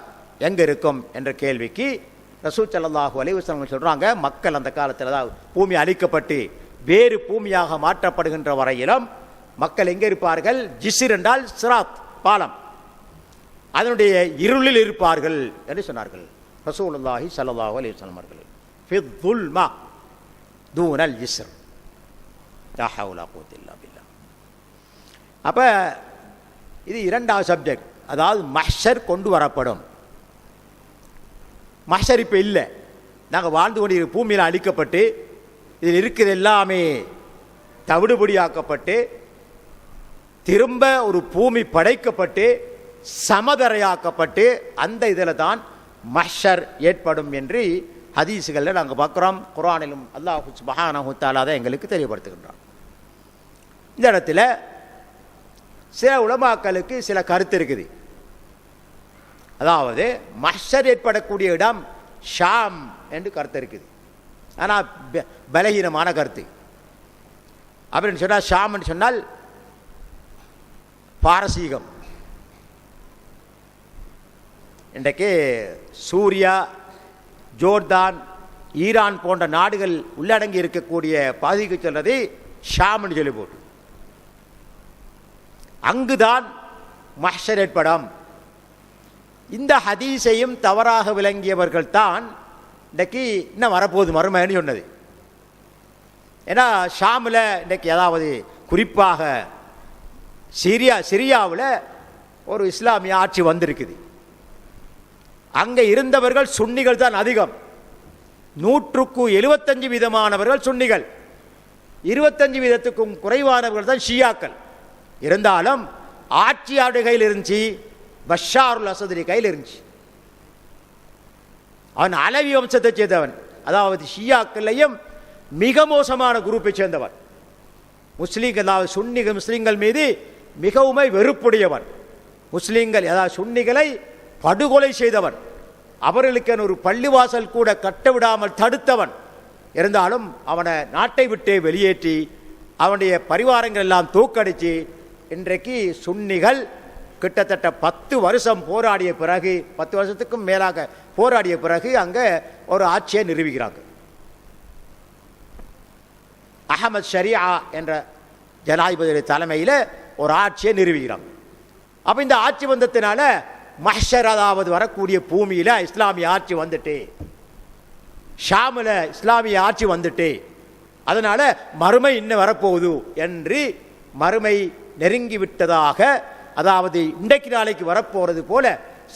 எங்கே இருக்கும் என்ற கேள்விக்கு ரசூல் ஸல்லல்லாஹு அலைஹி வஸல்லம் சொல்கிறாங்க, மக்கள் அந்த காலத்தில் அதாவது பூமி அழிக்கப்பட்டு வேறு பூமியாக மாற்றப்படுகின்ற வரையிலும் மக்கள் எங்கே இருப்பார்கள்? ஜிஸ்ர் என்றால் சிராத், பாலம், அதனுடைய இருளில் இருப்பார்கள் என்று சொன்னார்கள் ரசூலுல்லாஹி ஸல்லல்லாஹு அலைஹி வஸல்லம் அவர்கள். ஃபில் ظுல்மா தூனல் ஜிஸ்ர், லா ஹவ்ல வலா குவத்த இல்லா பில்லாஹ். அப்போ இது இரண்டாவது சப்ஜெக்ட், அதாவது மஹ்ஷர் கொண்டு வரப்படும். மஹ்ஷர் இப்போ இல்லை, நாங்கள் வாழ்ந்து கொண்டு பூமியில் அழிக்கப்பட்டு இதில் இருக்கிறது எல்லாமே தவிடுபடியாக்கப்பட்டு திரும்ப ஒரு பூமி படைக்கப்பட்டு சமதரையாக்கப்பட்டு அந்த இதில் தான் மஹ்ஷர் ஏற்படும் என்று ஹதீஸுகளில் நாங்கள் பார்க்குறோம். குர்ஆனிலும் அல்லாஹ் சுப்ஹானஹு தஆலா தான் எங்களுக்கு தெரியப்படுத்துகின்றான். இந்த இடத்துல சில உலமாக்களுக்கு சில கருத்து இருக்குது. அதாவது மஹ்ஷர் ஏற்படக்கூடிய இடம் ஷாம் என்று கருத்து இருக்குது. ஆனால் பலகீனமான கருத்து. அப்படின்னு சொன்னால் ஷாம்னு சொன்னால் பாரசீகம். இன்றைக்கு சூரியா, ஜோர்தான், ஈரான் போன்ற நாடுகள் உள்ளடங்கி இருக்கக்கூடிய பகுதிக்கு சொல்றது ஷாம்னு சொல்லி போட்டு, அங்குதான் மஹ்ஷர் ஏற்படும். இந்த ஹதீஸையும் தவறாக விளங்கியவர்கள் தான் இன்றைக்கு இன்னும் வரப்போகுது மறுமைன்னு சொன்னது. ஏன்னா ஷாமில் இன்றைக்கு அதாவது குறிப்பாக சிரியாவில் ஒரு இஸ்லாமிய ஆட்சி வந்திருக்குது. அங்கே இருந்தவர்கள் சுன்னிகள் தான் அதிகம். 175 வீதமானவர்கள் சுன்னிகள், 25 வீதத்துக்கும் குறைவானவர்கள் தான் ஷியாக்கள். இருந்தாலும் ஆட்சியாளர் கையில் இருந்துச்சு, பஷாருல் அசதுடைய கையில் இருந்துச்சு. அவன் அலவி வம்சத்தை சேர்ந்தவன், அதாவது ஷியாக்கள்லையும் மிக மோசமான குரூப்பை சேர்ந்தவன். முஸ்லீம்கள் அதாவது சுன்னிகள் முஸ்லீம்கள் மீது மிகவும் வெறுப்புடையவன். முஸ்லீம்கள் அதாவது சுன்னிகளை படுகொலை செய்தவன். அவர்களுக்கு ஒரு பள்ளிவாசல் கூட கட்டவிடாமல் தடுத்தவன். இருந்தாலும் அவனை நாட்டை விட்டே வெளியேற்றி அவனுடைய பரிவாரங்கள் எல்லாம் தூக்கடித்து இன்றைக்கு சுன்னிகள் கிட்டத்தட்ட 10 வருஷம் போராடிய பிறகு, 10 வருஷத்துக்கும் மேலாக போராடிய பிறகு அங்கே ஒரு ஆட்சியை நிறுவுகிறாங்க. அஹமத் ஷரியா என்ற ஜனாதிபதியுடைய தலைமையில் ஒரு ஆட்சியை நிறுவுகிறாங்க. அப்போ இந்த ஆட்சி வந்ததுனால மஹ்ஷர் அதாவது வரக்கூடிய பூமியில் இஸ்லாமிய ஆட்சி வந்துட்டு, ஷாமில் இஸ்லாமிய ஆட்சி வந்துட்டு, அதனால மறுமை இன்னும் வரப்போகுது என்று மறுமை நெருங்கிவிட்டதாக, அதாவது இன்றைக்கு நாளைக்கு வரப்போகிறது போல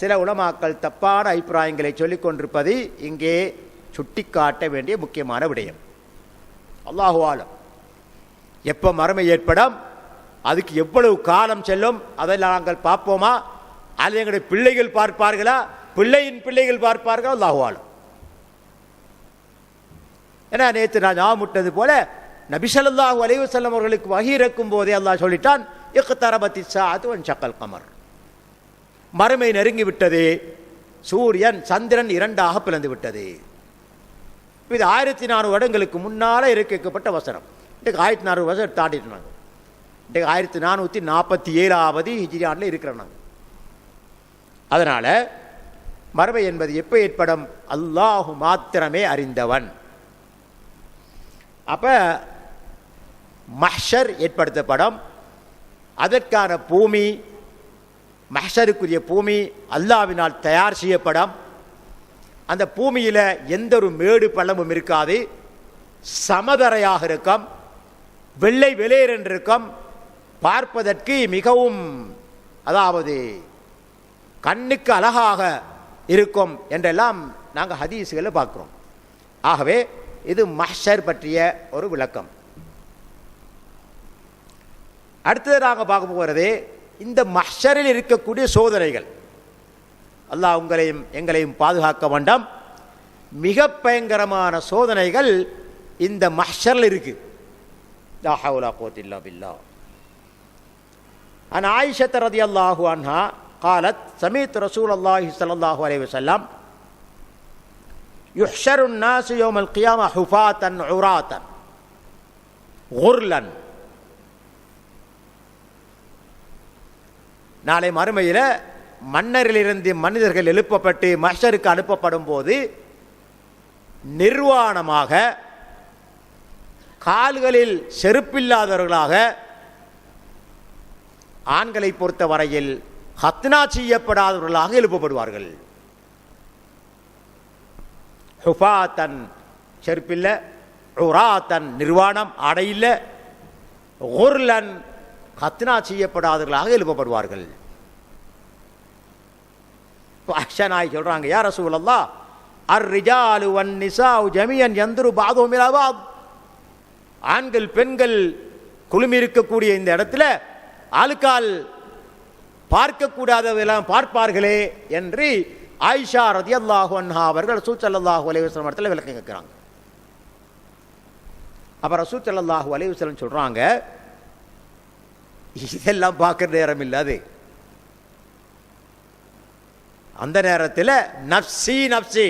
சில உலமாக்கள் தப்பான அபிப்பிராயங்களை சொல்லிக் கொண்டிருப்பது இங்கே சுட்டிக்காட்ட வேண்டிய முக்கியமான விடயம். அல்லாஹு ஆலம் எப்போ மறுமை ஏற்படும், அதுக்கு எவ்வளவு காலம் செல்லும், அதை நாங்கள் பார்ப்போமா, அது எங்களுடைய பிள்ளைகள் பார்ப்பார்களா, பிள்ளையின் பிள்ளைகள் பார்ப்பார்களா, அல்லாஹு ஆலம். ஏன்னா நேற்று நான் ஞாபகமுட்டது போல நபி ஸல்லல்லாஹு அலைஹி வஸல்லம் அவர்களுக்கு வஹி இறக்கும் போதே அல்லாஹ் சொல்லிட்டான், இக்தரபத்தி ஸாஅத்து வன்ஷக்கல் கமர், மறுமை நெருங்கி விட்டது, சூரியன் சந்திரன் இரண்டாக பிளந்து விட்டது. இது 1400 வருடங்களுக்கு முன்னால் இறக்கப்பட்ட வசனம். இன்றைக்கு 1400 வருஷம் தாண்டிட்டு இன்றைக்கு 1447வது ஹிஜ்ரி ஆண்டில் இருக்கிறோம். அதனால் மறுமை என்பது எப்போ ஏற்படும்? அல்லாஹ் மாத்திரமே அறிந்தவன். அப்போ மஹ்ஷர் ஏற்படுத்தப்படும். அதற்கான பூமி, மஹ்ஷருக்குரிய பூமி அல்லாஹ்வினால் தயார் செய்யப்படும். அந்த பூமியில் எந்த ஒரு மேடு பள்ளமும் இருக்காது, சமதரையாக இருக்கும், வெள்ளை வெளியேறு இருக்கும், பார்ப்பதற்கு மிகவும் அதாவது கண்ணுக்கு அழகாக இருக்கும் என்றெல்லாம் நாங்கள் ஹதீஸ்களில் பார்க்குறோம். ஆகவே இது மஹ்ஷர் பற்றிய ஒரு விளக்கம். அடுத்தது நாங்கள் பார்க்க போகிறது இந்த மஹ்ஷரில் இருக்கக்கூடிய சோதனைகள். அல்லாஹ் உங்களையும் எங்களையும் பாதுகாக்க வேண்டாம். மிக பயங்கரமான சோதனைகள் இந்த மஹ்ஷரில் இருக்கு. லா ஹவ்ல வலா குவத்த இல்லா பில்லாஹ். அன் ஆயிஷா ரலியல்லாஹு அன்ஹா قالت سمعت رسول الله صلى الله عليه وسلم يحشر الناس يوم القيامة حفاة عراة غرلا. நாளை மறுமையில் மன்னரிலிருந்து மனிதர்கள் எழுப்பப்பட்டு மஹ்ஷருக்கு அனுப்பப்படும் போது நிர்வாணமாக, கால்களில் செருப்பில்லாதவர்களாக, ஆண்களை பொறுத்த வரையில் ஹத்னா செய்யப்படாதவர்களாக எழுப்பப்படுவார்கள். ஹுஃபாத்தன் செருப்பில்ல, உராத்தன் நிர்வாணம் ஆடையில்ல, குர்லன் ஹத்னா செய்யப்படாதவர்களாக எழுப்பப்படுவார்கள். ஆயிஷா சொல்றாங்க, யா ரசூலல்லாஹ் அர்-ரிஜாலு வன்-நிசாஉ ஜமீஅன் யன்துரு பஅதுஹும் இலா பஅத். ஆண்கள் பெண்கள் குழுமி இருக்கக்கூடிய இந்த இடத்துல ஆளுக்கால் பார்க்கக்கூடாதவெல்லாம் பார்ப்பார்களே என்று ஆயிஷா ரலியல்லாஹு அன்ஹா அவர்கள் ரசூல் ஸல்லல்லாஹு அலைஹி வஸல்லம் இடத்துல விளக்கம் கேட்கிறாங்க. அப்ப ரசூல் ஸல்லல்லாஹு அலைஹி வஸல்லம் சொல்றாங்க, இதெல்லாம் பார்க்குற நேரம் இல்லாது, அந்த நேரத்தில் நப்சி நப்சி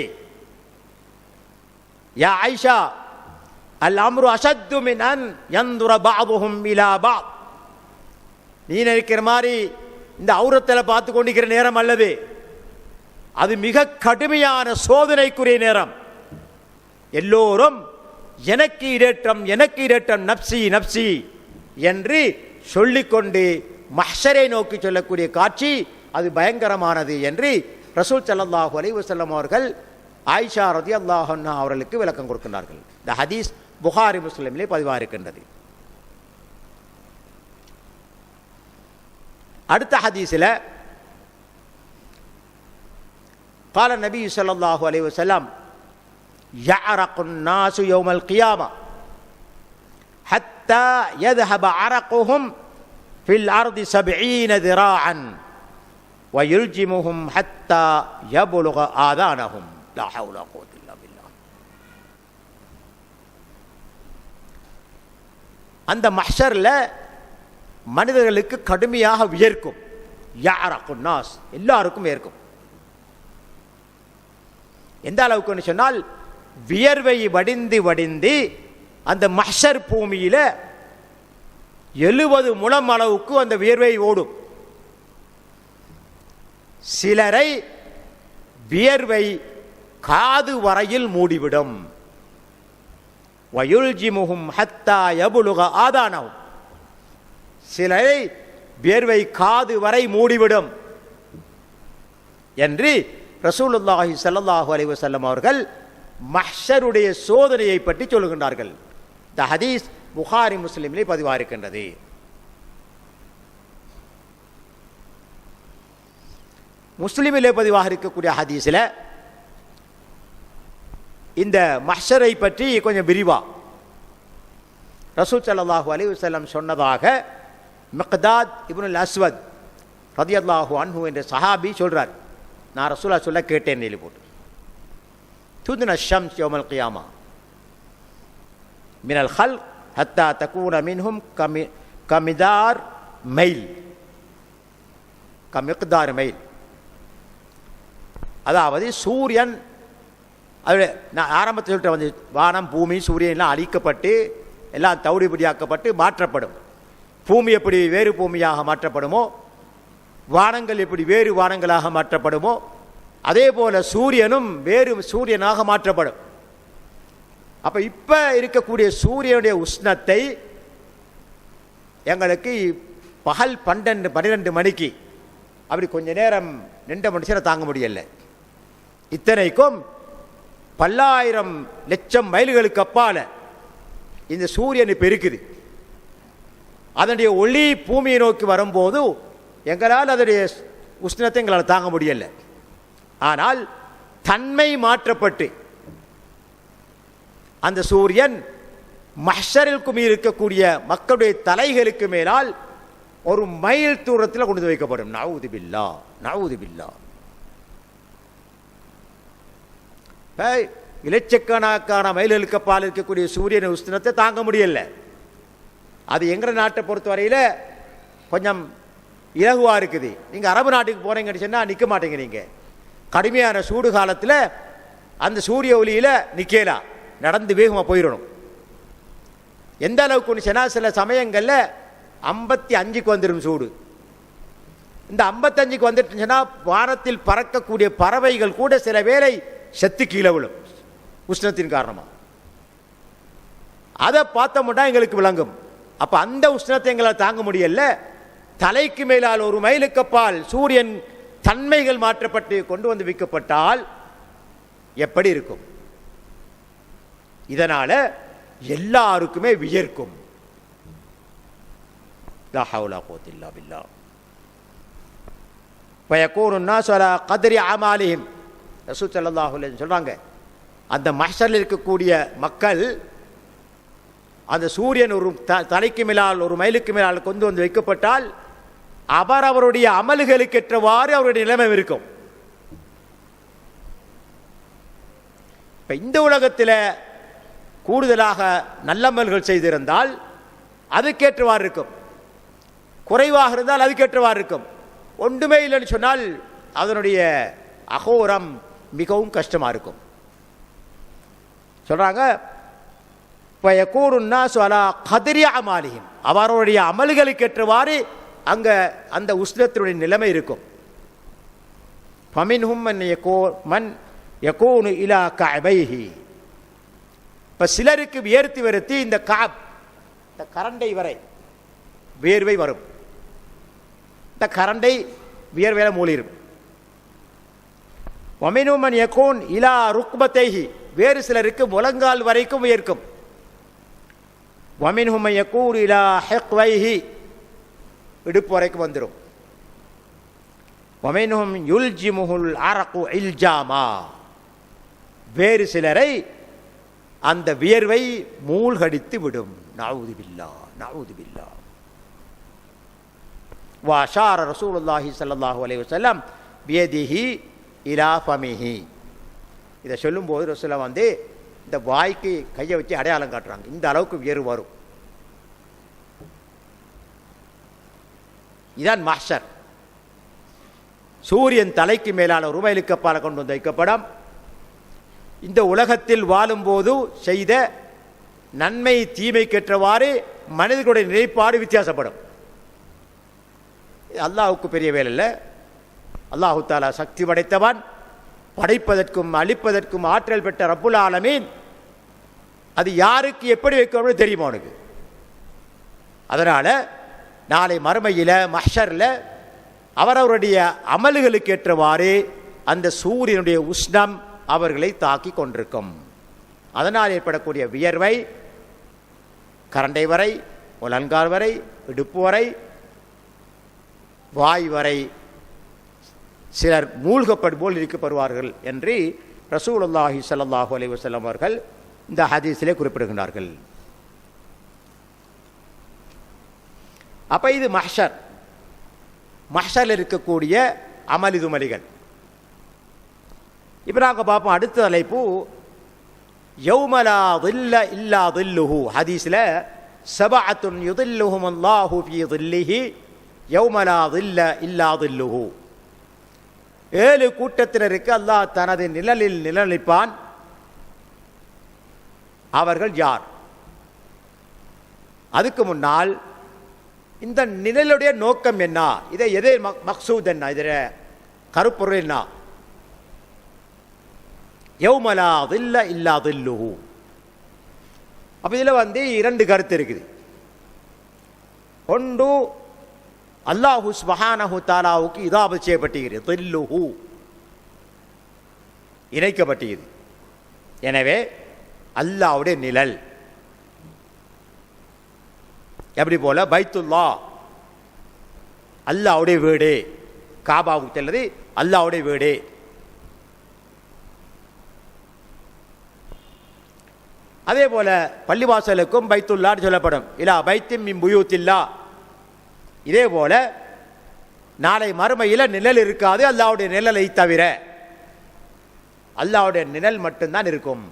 யா ஆயிஷா அல் அம்ரு அஷத்து மின் அன் யன்துர பஅதுஹும் இலா பஅத். நீ நினைக்கிற மாதிரி இந்த அவுரத்தில் பார்த்து கொண்டிருக்கிற நேரம் அல்லது, அது மிக கடுமையான சோதனைக்குரிய நேரம். எல்லோரும் எனக்கு இடேற்றம் எனக்கு இடேற்றம் நப்சி நப்சி என்று சொல்லிக்கொண்டு மஹ்ஷரை நோக்கி சொல்லக்கூடிய காட்சி அது பயங்கரமானது என்று ரசூல் ஸல்லல்லாஹு அலைஹி வஸல்லம் அவர்கள் ஆயிஷா ரலியல்லாஹு அன்ஹா அவர்களுக்கு விளக்கம் கொடுக்கிறார்கள். இந்த ஹதீஸ் புகாரி முஸ்லிமிலே பதிவாக இருக்கின்றது. அடுத்த ஹதீஸில் قال النبي صلى الله عليه وسلم يعرق الناس يوم القيامة حتى يذهب عرقهم في الأرض 70 ذراعا ويلجمهم حتى يبلغ آذانهم لا حول ولا قوة إلا بالله. அந்த மஹ்ஷர்ல மனிதர்களுக்கு கடுமையாக வியர்க்கும். யஅரகுன் நாஸ், எல்லாருக்கும் வியர்க்கும். எந்த அளவுக்குன்னு சொன்னால் வியர்வை வடிந்து வடிந்து அந்த மஹ்ஷர் பூமியில 70 முழம் அளவுக்கு அந்த வியர்வை ஓடும். சிலரை வியர்வை காது வரையில் மூடிவிடும். வயுல்ஜிமுஹும் ஹத்தா யபுலுக ஆதானஹும், சிலரை வியர்வை காது வரை மூடிவிடும் என்று ரசூலுல்லாஹி ஸல்லல்லாஹு அலைஹி வஸல்லம் அவர்கள் மஹ்ஷருடைய சோதனையை பற்றி சொல்லுகின்றார்கள். இந்த ஹதீஸ் புகாரி முஸ்லிமிலே பதிவாக இருக்கின்றது. முஸ்லிமிலே பதிவாக இருக்கக்கூடிய ஹதீஸில் இந்த மஹ்ஷரை பற்றி கொஞ்சம் விரிவா ரசூல் ஸல்லல்லாஹு அலைஹி வஸல்லம் சொன்னதாக மிக்தாத் இப்னுல் அஸ்வத் ரலியல்லாஹு அன்ஹு என்ற சஹாபி சொல்றார். நான் ரசூலா சொல்ல கேட்டேன். நெல்லி போட்டு துதுன ஷம்ஸ் யௌமல் கியாமா, மினல் ஹல் ஹத்தா தக்கூன மின்ஹும் கமிதார் மைல், கமிக்தார் மைல். அதாவது சூரியன், அது நான் ஆரம்பத்தில் சொல்லிட்டு வந்து வானம் பூமி சூரியன் எல்லாம் அழிக்கப்பட்டு எல்லாம் தவிடுபடியாக்கப்பட்டு மாற்றப்படும். பூமி எப்படி வேறு பூமியாக மாற்றப்படுமோ, வானங்கள் எப்படி வேறு வானங்களாக மாற்றப்படுமோ, அதே போல சூரியனும் வேறு சூரியனாக மாற்றப்படும். அப்ப இப்ப இருக்கக்கூடிய சூரியனுடைய உஷ்ணத்தை எங்களுக்கு பகல் 12 மணிக்கு அப்படி கொஞ்ச நேரம் 2 மணி நேரம் தாங்க முடியல. இத்தனைக்கும் பல்லாயிரம் லட்சம் மைல்களுக்கு அப்பால இந்த சூரியன் இப்ப இருக்குது. அதனுடைய ஒளி பூமியை நோக்கி வரும்போது எங்களால் அதனுடைய உஷ்ணத்தை எங்களால் தாங்க முடியல. ஆனால் தன்மை மாற்றப்பட்டு அந்த சூரியன் மஹ்ஷரில் குமி இருக்கக்கூடிய மக்களுடைய தலைகளுக்கு மேலால் 1 மைல் தூரத்தில் கொண்டு வைக்கப்படும். நஊது பில்லாஹ், நஊது பில்லாஹ். இலட்சக்கணக்கான மைல்களுக்கு அப்பால் இருக்கக்கூடிய சூரியன் உஷ்ணத்தை தாங்க முடியல. அது எங்க நாட்டை பொறுத்தவரையில் கொஞ்சம் இலகுவா இருக்குது. நீங்க அரபு நாட்டுக்கு போறீங்கன்னு சொன்னா நிற்க மாட்டேங்க. நீங்க கடுமையான சூடு காலத்தில் அந்த சூரிய ஒளியில நிக்கலாம், நடந்து வேகமாக போயிடணும். எந்த அளவுக்கு சொன்னா சில சமயங்களில் 55க்கு வந்துடும் சூடு. இந்த 55க்கு வந்துட்டு சொன்னா வானத்தில் பறக்கக்கூடிய பறவைகள் கூட சில வேளை செத்து கீழே விழும் உஷ்ணத்தின் காரணமாக. அதை பார்த்தோம்னா எங்களுக்கு விளங்கும். அப்ப அந்த உஷ்ணத்தை எங்களால் தாங்க முடியல. தலைக்கு மேலால் 1 மைலுக்கு அப்பால் சூரியன் தன்மைகள் மாற்றப்பட்டு கொண்டு வந்து வைக்கப்பட்டால் எப்படி இருக்கும்? இதனால எல்லாருக்குமே வியர்க்கும். லா ஹவ்ல குவத்த இல்லா பில்லாஹ். ஃபயகூனு الناس على قدر اعمالهم. ரசூல் ஸல்லல்லாஹு அலைஹி வஸல்லம் சொல்றாங்க, அந்த மஹ்ஷரில் இருக்கக்கூடிய மக்கள் அந்த சூரியன் ஒரு தலைக்கு மேலால் 1 மைலுக்கு மேலால் கொண்டு வந்து வைக்கப்பட்டால் அவரவருடைய அமல்களுக்கு ஏற்றவாறு அவருடைய நிலைமை இருக்கும். இப்ப இந்த உலகத்தில் கூடுதலாக நல்லமல்கள் செய்திருந்தால் அதுக்கேற்றவாறு இருக்கும், குறைவாக இருந்தால் அதுக்கேற்றவாறு இருக்கும். ஒன்றுமே இல்லைன்னு சொன்னால் அதனுடைய அகோரம் மிகவும் கஷ்டமா இருக்கும். சொல்றாங்க, அவருடைய அமல்களுக்கு ஏற்றவாறு அங்க அந்த உஷ்ணத்தினுடைய நிலைமை இருக்கும். இப்ப சிலருக்கு வியர்த்தி வருத்தி இந்த கரண்டை வரை வியர்வை வரும். இந்த கரண்டை வியர்வையில மூலிரும். வமினுமன் யகூன் இலா ருக்பத்தைஹி, வேறு சிலருக்கு முழங்கால் வரைக்கும் வியர்க்கும். வமின்ஹும் யகூன் இலா ஹிக்வைஹி, இடுப்பு வரைக்கும் வந்துடும். வமின்ஹும் யுல்ஜிமுஹுல் அரகு இல்ஜாமா, வேறு சிலரை அந்த வியர்வை மூழ்கடித்து விடும். நஊது பில்லாஹ், நஊது பில்லாஹ். வஅஷார ரசூலுல்லாஹி ஸல்லல்லாஹு அலைஹி வஸல்லம் பியதிஹி இலா ஃபமிஹி. இதை சொல்லும்போது ரசூலுல்லாஹ் வந்து இந்த வாய்க்கு கையை வச்சு அடையாளம் காட்டுறாங்க, இந்த அளவுக்கு வியர்வு வரும். இதான் மஹ்ஷர். சூரியன் தலைக்கு மேலான 1 மைலுக்கு அப்பால கொண்டு வந்து வைக்கப்படும். இந்த உலகத்தில் வாழும்போது செய்த நன்மை தீமைக்கேற்றவாறு மனிதர்களுடைய நிலைப்பாடு வித்தியாசப்படும். அல்லாஹ்வுக்கு பெரிய வேலை இல்லை. அல்லாஹு தஆலா சக்தி படைத்தவன், படைப்பதற்கும் அழிப்பதற்கும் ஆற்றல் பெற்ற ரப்புல் ஆலமீன். அது யாருக்கு எப்படி வைக்கணும்னு தெரியுமா அவனுக்கு. அதனால நாளை மறுமையில் மஹ்ஷர்ல அவரவருடைய அமல்களுக்கு ஏற்றவாறு அந்த சூரியனுடைய உஷ்ணம் அவர்களை தாக்கி கொண்டிருக்கும். அதனால் ஏற்படக்கூடிய வியர்வை கரண்டை வரை, முழங்கால் வரை, இடுப்பு வரை, வாய் வரை சிலர் மூழ்கப்படு போல் இருக்கப்படுவார்கள் என்று ரசூலுல்லாஹி ஸல்லல்லாஹு அலைஹி வஸல்லம் அவர்கள் இந்த ஹதீஸிலே குறிப்பிடுகிறார்கள். அப்ப இது மஹ்ஷர், மஹ்ஷரில் இருக்கக்கூடிய அமளிதுமலிகள். இப்போ நாங்கள் பார்ப்போம் அடுத்த தலைப்பு யௌமலா தில்ல இல்லா தில்லுஹு. ஹதீஸ்ல சபஅத்துன் யுதில்லுஹும் அல்லாஹு ஃபீ தில்லிஹி யௌமலா தில்ல இல்லா தில்லுஹு. 7 கூட்டத்தினருக்கு அல்லாஹ் தனது நிழலில் நிழலிப்பான். அவர்கள் யார்? அதுக்கு முன்னால் இந்த நிழலுடைய நோக்கம் என்ன, இதை எதே மக்சூத் என்ன, இதில் கருப்பொருள் என்ன? யௌமலா தில்ல இல்லா தில்லுஹு. அப்போ இதில் 2 கருத்து இருக்குது. ஒன்று, அல்லாஹு சுப்ஹானஹு தஆலாவுக்கு இதாபத் செய்யப்பட்டிருக்கிறது, தில்லுஹு இணைக்கப்பட்டிருக்கிறது. எனவே அல்லாஹ்வுடைய நிழல். எப்படி போல பைத்துல்லா அல்லாஹ்வுடைய வீடு, காபாவுக்கு செல்வது அல்லாஹ்வுடைய வீடு. அதே போல பள்ளிவாசலுக்கும் பைத்துல்லான்னு சொல்லப்படும், இலா பைத்தின் மின் புயூத்தில்லா. இதே போல நாளை மறுமையில் நிழல் இருக்காது அல்லாஹ்வுடைய நிழலை தவிர. அல்லாஹ்வுடைய நிழல் மட்டும்தான் இருக்கும்.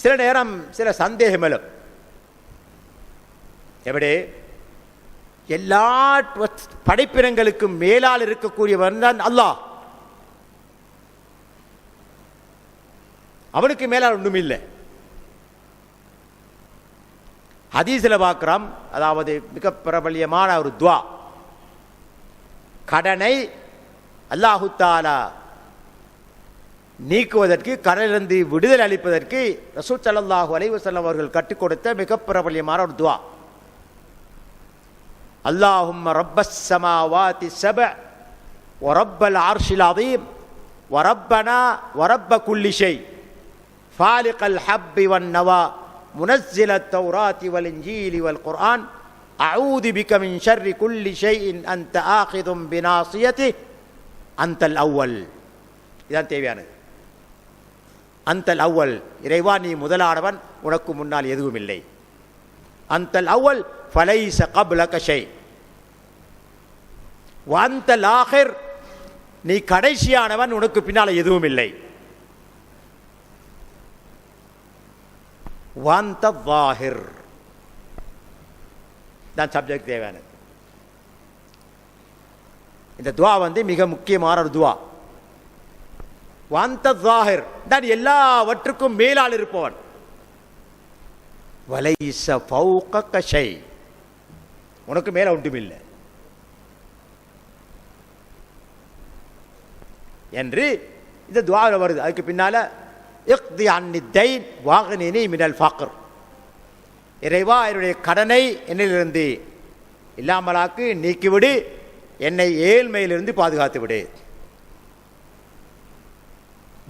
சில நேரம் சில சந்தேகங்களும், எப்படி எல்லா படைப்பினங்களுக்கும் மேலால் இருக்கக்கூடியவன் தான் அல்லாஹ், அவனுக்கு மேலால் ஒன்றும் இல்லை. ஹதீஸில் பார்க்கிறோம், அதாவது மிக பிரபல்யமான ஒரு துவா, கடனை அல்லாஹு தஆலா நீக்குவதற்கு, கடனிலிருந்து விடுதலை அளிப்பதற்கு ரசூல் ஸல்லல்லாஹு அலைஹி வஸல்லம் அவர்கள் கற்றுக் கொடுத்த மிக பிரபல்யமான ஒரு துவா. அல்லாஹும்ம ரப்பஸ் ஸமாவாதி ஸபஅ வ ரப்பல் அர்ஷில் அஸீம் வ ரப்பனா வ ரப்ப குல்லி ஷை ஃபாலிகல் ஹப்பி வன் நவா முனஸ்ஸிலத் தௌராத்தி வல் இன்ஜீலி வல் குர்ஆன் அஊது பிக மின் ஷர்ரி குல்லி ஷைஇன் அன்த ஆகிதும் பினாசியதி அன்தல் அவ்வல். இதான் தேவையானது. அந்தல் அவ்வல், இறைவா நீ முதலானவன், உனக்கு முன்னால் எதுவும் இல்லை. அந்தல் அவ்வல் ஃபலைஸ கப்லக ஷை வ அந்தல் ஆகிர், நீ கடைசியானவன், உனக்கு பின்னால் எதுவும் இல்லை. வ அன்த ஸாஹிர், தான் சப்ஜெக்ட் தேவையானது. இந்த துவா மிக முக்கியமான ஒரு துவா. வந்த ஸாஹிர், தான் எல்லாவற்றுக்கும் மேலால் இருப்பவன். வலைஸ ஃபௌகக ஷை, உனக்கு மேல ஒன்றும் இல்லை என்று இந்த துஆவில் வருது. அதுக்கு பின்னால இக்தி அன்னி தைன் வாக்னினி மினல் ஃபக்ர், இறைவா என்னுடைய கடனை என்னிலிருந்து இல்லாமலாக்கு, நீக்கிவிடு, என்னை ஏழ்மையிலிருந்து பாதுகாத்து விடு.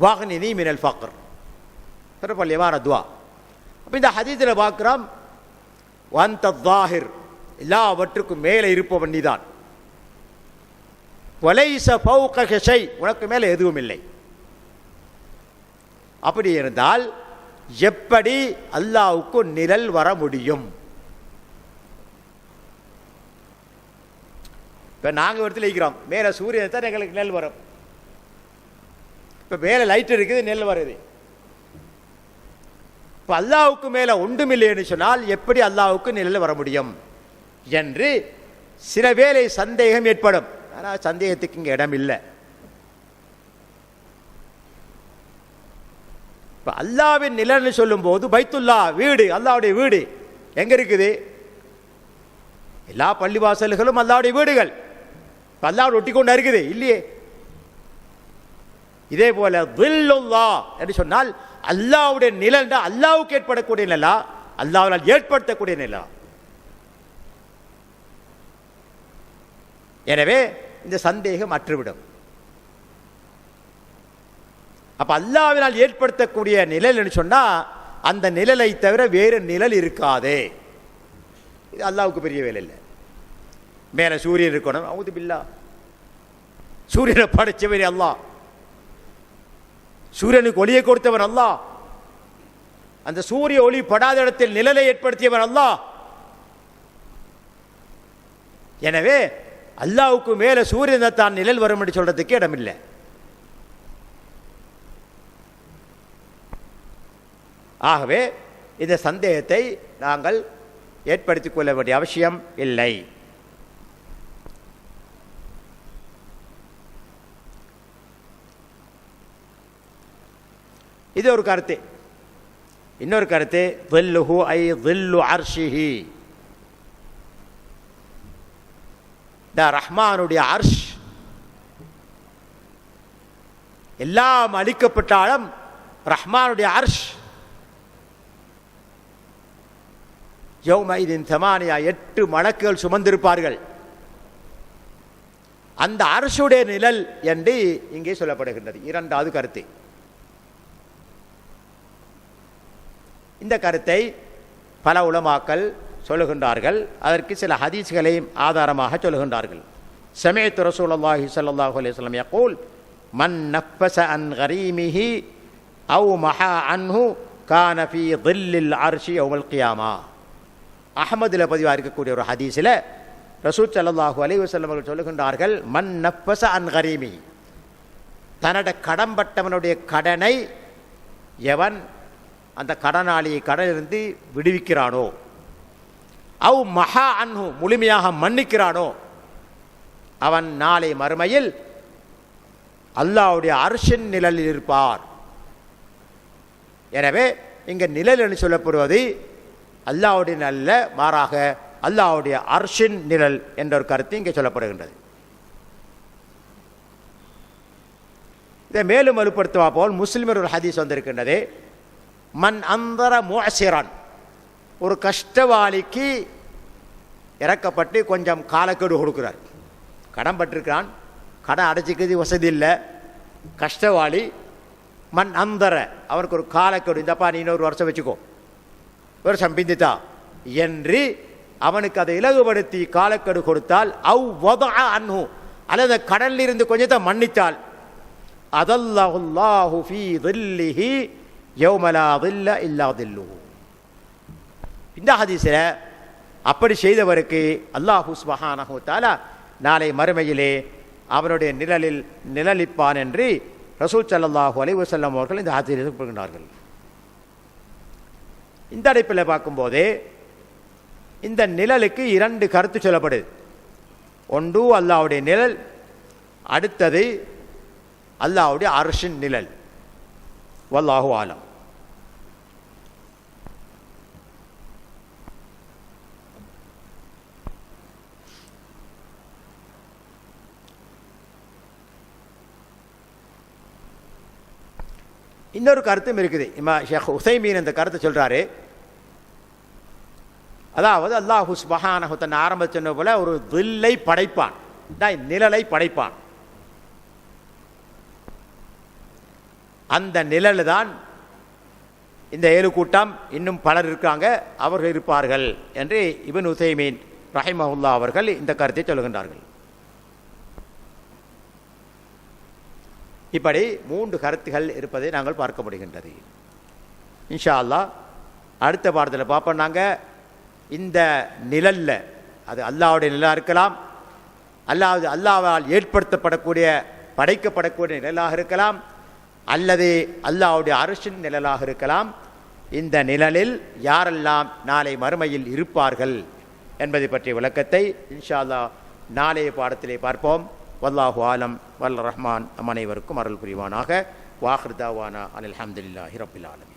வாக்னினி மினல் ஃபக்ர், பிரபல்யமான துவா. அப்போ இந்த ஹதீஸில் பார்க்கிறோம், வந்த ஸாஹிர், எல்லாவற்றுக்கும் மேலே இருப்பவன் நீதான். வலைஸ ஃபௌகக ஷை, உனக்கு மேலே எதுவும் இல்லை. அப்படி இருந்தால் எப்படி அல்லாஹ்வுக்கு நிழல் வர முடியும்? இப்போ நாங்கள் ஒரு இடத்துல இருக்கிறோம், மேலே சூரியனை தான் எங்களுக்கு நிழல் வரும். இப்போ மேலே லைட் இருக்குது, நெல் வருது. இப்போ அல்லாஹ்வுக்கு மேலே ஒன்றுமில்லைன்னு சொன்னால் எப்படி அல்லாஹ்வுக்கு நிழல் வர முடியும் என்று சில வேளை சந்தேகம் ஏற்படும். ஆனால் சந்தேகத்துக்கு இங்கே இடம் இல்லை. இப்போ அல்லாஹ்வின் நிழல்னு சொல்லும்போது பைத்துல்லா வீடு, அல்லாஹ்வுடைய வீடு எங்கே இருக்குது? எல்லா பள்ளிவாசல்களும் அல்லாஹ்வுடைய வீடுகள். இப்போ அல்லாஹ்வோட ஒட்டி கொண்டு இருக்குது இல்லையே. இதே போல தில்லுல்லா என்று சொன்னால் அல்லாஹ்வுடைய நிழல், அல்லாஹ்வுக்கு ஏற்படக்கூடிய நிலா, அல்லாஹ்வால் ஏற்படுத்தக்கூடிய நிலா. எனவே இந்த சந்தேகம் அற்றுவிடும். அப்ப அல்லாஹ்வினால் ஏற்படுத்தக்கூடிய நிழல் என்று சொன்னா அந்த நிழலை தவிர வேறு நிழல் இருக்காதே. இது அல்லாஹ்வுக்கு பெரிய வேலை இல்லை. மேலே சூரியன் இருக்கணும், அவுது பில்லா, சூரியனை படைச்சவன் அல்லாஹ், சூரியனுக்கு ஒளியை கொடுத்தவன் அல்லாஹ், அந்த சூரிய ஒளி படாத இடத்தில் நிழலை ஏற்படுத்தியவன் அல்லாஹ். எனவே அல்லாஹ்வுக்கு மேலே சூரியனை தான் நிழல் வரும் என்று சொல்றதுக்கு இடமில்லை. ஆகவே இந்த சந்தேகத்தை நாங்கள் ஏற்படுத்திக் கொள்ள வேண்டிய அவசியம் இல்லை. இது ஒரு கருத்து. இன்னொரு கருத்து ظِلُّهُ أي ظِلُّ عَرْشِهِ, ரஹ்மானுடைய அர்ஷ் எல்லாம் அளிக்கப்பட்டாலும் ரஹ்மானுடைய அர்ஷ் யௌமஇதின் தமானியா 8 மலக்குகள் சுமந்திருப்பார்கள். அந்த அர்ஷுடைய நிழல் என்று இங்கே சொல்லப்படுகின்றது. இரண்டாவது கருத்து. இந்த கருத்தை பல உலமாக்கள் சொல்லுகின்றார்கள். அதற்கு சில ஹதீஸ்களையும் ஆதாரமாக சொல்லுகின்றார்கள். சமீஅத்து ரசூலுல்லாஹி ஸல்லல்லாஹு அலைஹி வஸல்லம் யகூல் மன் நஃபஸ அன் கரீமிஹி அவ் மஹா அன்ஹு கான ஃபீ ظில்லில் அர்ஷி யௌமல் கியாமா. அஹ்மதில் பதிவாக இருக்கக்கூடிய ஒரு ஹதீஸில் ரசூல் ஸல்லல்லாஹு அலைஹி வஸல்லம் அவர்கள் சொல்லுகின்றார்கள், மன் நஃபஸ அன் கரீமிஹி, தன்னோட கடன்பட்டவனுடைய கடனை எவன் அந்த கடனாளியை கடனிலிருந்து விடுவிக்கிறானோ, அவ் மஹா அன்ஹு முழுமையாக மன்னிக்கிறானோ, அவன் நாளை மறுமையில் அல்லாஹ்வுடைய அர்ஷின் நிழலில் இருப்பார். எனவே இங்கே நிழல் என்று சொல்லப்படுவது அல்லாஹ்வுடைய நிழல்ல, மாறாக அல்லாஹ்வுடைய அர்ஷின் நிழல் என்ற ஒரு கருத்து இங்கே சொல்லப்படுகின்றது. இதை மேலும் வலுப்படுத்துவா போல் முஸ்லிமர் ஒரு ஹதீஸ் வந்திருக்கின்றது. மன் அந்தர முஅசிரன், ஒரு கஷ்டவாளிக்கு இறக்கப்பட்டு கொஞ்சம் காலக்கெடு கொடுக்கிறார். கடன் பட்டிருக்கிறான், கடன் அடைச்சிக்கிறது வசதி இல்லை, கஷ்டவாளி. மன் அந்தர, அவனுக்கு ஒரு காலக்கெடு, இந்தப்பா நீ 1 வருஷம் வச்சுக்கோ, வருஷம் பிந்தித்தா என்று அவனுக்கு அதை இலகுபடுத்தி காலக்கெடு கொடுத்தால், அவ் வதஅ அன்ஹு, அல்லது கடலில் இருந்து கொஞ்சத்தை மன்னித்தால், அதல்லஹுல்லாஹு ஃபீ ظில்லிஹி யௌம லா ظில்ல இல்லா ظில்லுஹு. இந்த ஹதீஸில் அப்படி செய்தவருக்கு அல்லாஹு சுப்ஹானஹு வ தஆலா நாளை மறுமையிலே அவனுடைய நிழலில் நிழலிப்பான் என்று ரசூல் ஸல்லல்லாஹு அலைஹி வஸல்லம் அவர்கள் இந்த ஹதீஸில் கூறுகிறார்கள். இந்த அடைப்பில் பார்க்கும்போது இந்த நிழலுக்கு 2 கருத்து சொல்லப்படுது. ஒன்று அல்லாஹ்வுடைய நிழல், அடுத்தது அல்லாஹ்வுடைய அர்ஷின் நிழல். வல்லாஹு ஆலம். இன்னொரு கருத்தும் இருக்குது. ஷேக் உசைமீன் இந்த கருத்தை சொல்றாரு. அதாவது அல்லாஹு சுப்ஹானஹு வ தஆலா ஆரம்ப சொன்ன போல ஒரு தில்லை படைப்பான், நிழலை படைப்பான். அந்த நிழல் தான் இந்த 7 கூட்டம், இன்னும் பலர் இருக்காங்க, அவர்கள் இருப்பார்கள் என்று இப்னு உசைமீன் ரஹிமஹுல்லா அவர்கள் இந்த கருத்தை சொல்கின்றார்கள். இப்படி 3 கருத்துகள் இருப்பதை நாங்கள் பார்க்க முடிகின்றது. இன்ஷா அல்லாஹ் அடுத்த பாடத்தில் பார்ப்போம். நாங்கள் இந்த நிழல்ல, அது அல்லாஹ்வுடைய நிழலாக இருக்கலாம், அல்லாஹ் அல்லாஹ்வால் ஏற்படுத்தப்படக்கூடிய படைக்கப்படக்கூடிய நிழலாக இருக்கலாம், அல்லது அல்லாஹ்வுடைய அர்ஷின் நிழலாக இருக்கலாம். இந்த நிழலில் யாரெல்லாம் நாளை மறுமையில் இருப்பார்கள் என்பதை பற்றிய விளக்கத்தை இன்ஷா அல்லாஹ் நாளைய பாடத்திலே பார்ப்போம். வல்லாஹு ஆலம். வல்ல ரஹ்மான் அனைவருக்கும் அருள் புரிவானாக. வாஹிர் தாவானா அல்ஹம்துலில்லாஹி ரப்பில் ஆலமீன்.